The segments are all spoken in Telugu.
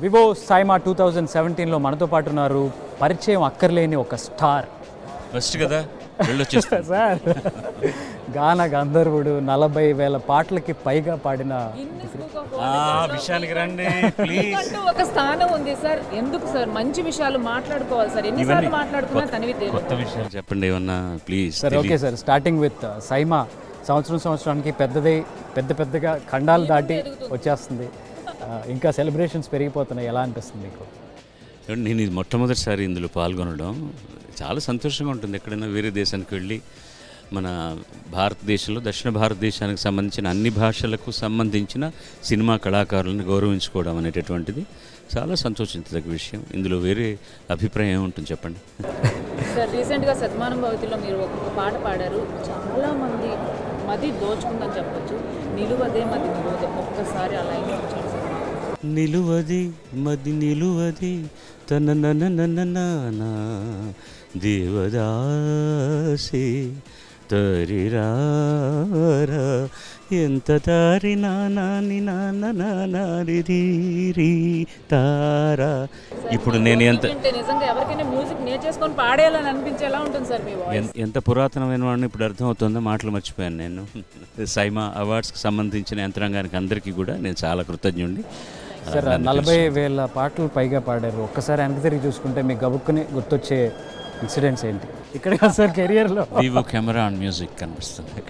వివో సైమా 2017లో మనతో పాటు ఉన్నారు పరిచయం అక్కర్లేని ఒక స్టార్. ఫస్ట్ కదా వెళ్ళొచ్చేస్తాను సార్, గాన గంధర్వుడు 40,000 పాటలకి పైగా పాడిన విషయానికి రండి ప్లీజ్. ఒక స్థానం ఉంది సార్. ఎందుకు సార్ మంచి విషయాలు మాట్లాడుకోవాలి సార్. ఎన్నిసార్లు మాట్లాడుకున్నా తనివి తీరదు. కొత్త విషయాలు చెప్పండి ఏమన్నా please. Sir okay sir, starting with SIIMA సంవత్సరానికి పెద్దగా ఖండాలు దాటి వచ్చేస్తుంది. ఇంకా సెలబ్రేషన్స్ పెరిగిపోతున్నాయి. ఎలా అనిపిస్తుంది మీకు? నేను ఇది మొట్టమొదటిసారి ఇందులో పాల్గొనడం చాలా సంతోషంగా ఉంటుంది. ఎక్కడైనా వేరే దేశానికి వెళ్ళి మన భారతదేశంలో దక్షిణ భారతదేశానికి సంబంధించిన అన్ని భాషలకు సంబంధించిన సినిమా కళాకారులను గౌరవించుకోవడం అనేటటువంటిది చాలా సంతోషించదగ్గ విషయం. ఇందులో వేరే అభిప్రాయం ఏముంటుంది చెప్పండి. సార్ రీసెంట్గా సద్మానం భవతిలో మీరు ఒక పాట పాడారు. చాలామంది మది దోచుకుందని చెప్పొచ్చు. నిలువదే మది నిలువదే, ఒక్కసారి అలా వచ్చాడు సార్. నిలువది మది నిలువది తన నన దేవదాసి తరిరారా ఎంత తారి నాని తారా. ఇప్పుడు నేను నిజంగా ఎవరికైనా మ్యూజిక్ నేర్చేసుకొని పాడేయాలని అనిపించేలా ఉంటుంది సార్ మీ వాయిస్. ఎంత పురాతనమైన వాడిని ఇప్పుడు అర్థమవుతుందో, మాటలు మర్చిపోయాను నేను. సైమా అవార్డ్స్కి సంబంధించిన యంత్రాంగానికి అందరికీ కూడా నేను చాలా కృతజ్ఞుడిని. సార్ 40,000 పాటలు పైగా పాడారు. ఒక్కసారి వెనక్కి తిరిగి చూసుకుంటే మీకు గబుక్కుని గుర్తొచ్చే ఇన్సిడెంట్స్ ఏంటి? ఇక్కడ సార్ కెరియర్లో వివో కెమెరా అండ్ మ్యూజిక్ కనిపిస్తుంది.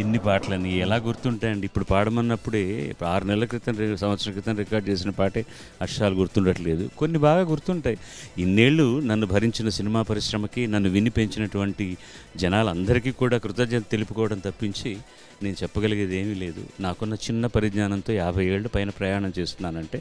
ఎన్ని పాటలని ఎలా గుర్తుంటాయండి? ఇప్పుడు పాడమన్నప్పుడే 6 నెలల క్రితం సంవత్సరం క్రితం రికార్డ్ చేసిన పాటే అక్షరాలు గుర్తుండట్లేదు. కొన్ని బాగా గుర్తుంటాయి. ఇన్నేళ్ళు నన్ను భరించిన సినిమా పరిశ్రమకి, నన్ను విని పెంచినటువంటి జనాలందరికీ కూడా కృతజ్ఞత తెలుపుకోవడం తప్పించి నేను చెప్పగలిగేది ఏమీ లేదు. నాకున్న చిన్న పరిజ్ఞానంతో 50 ఏళ్ళ పైన ప్రయాణం చేస్తున్నానంటే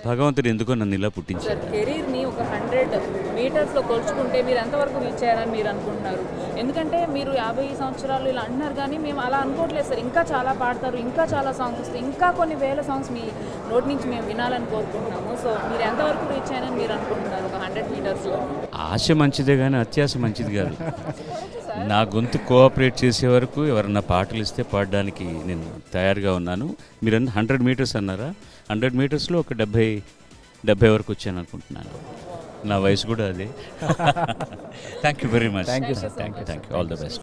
భగవంతుడు ఎందుకో నన్ను ఇలా పుట్టించారు. కెరీర్ని ఒక 100 మీటర్స్లో కొలుచుకుంటే మీరు ఎంతవరకు రీచ్ అయ్యారని మీరు అనుకుంటున్నారు? ఎందుకంటే మీరు 50 సంవత్సరాలు ఇలా అంటున్నారు, కానీ మేము అలా అనుకోవట్లేదు సార్. ఇంకా చాలా పాడతారు, ఇంకా చాలా సాంగ్స్ వస్తాయి, ఇంకా కొన్ని వేల సాంగ్స్ మీ నోటి నుంచి మేము వినాలని కోరుకుంటున్నాము. సో మీరు ఎంతవరకు రీచ్ అయ్యారని మీరు అనుకుంటున్నారు ఒక 100 మీటర్స్లో? ఆశ మంచిదే కానీ అత్యాశ మంచిది కాదు. నా గొంతు కోఆపరేట్ చేసే వరకు ఎవరన్నా పాటలు ఇస్తే పాడడానికి నేను తయారుగా ఉన్నాను. మీరు 100 మీటర్స్ అన్నారా? 100 మీటర్స్లో ఒక 70 వరకు వచ్చాను అనుకుంటున్నాను. నా వయసు కూడా అదే. Thank you very much. Thank you sir. Thank you. All the best.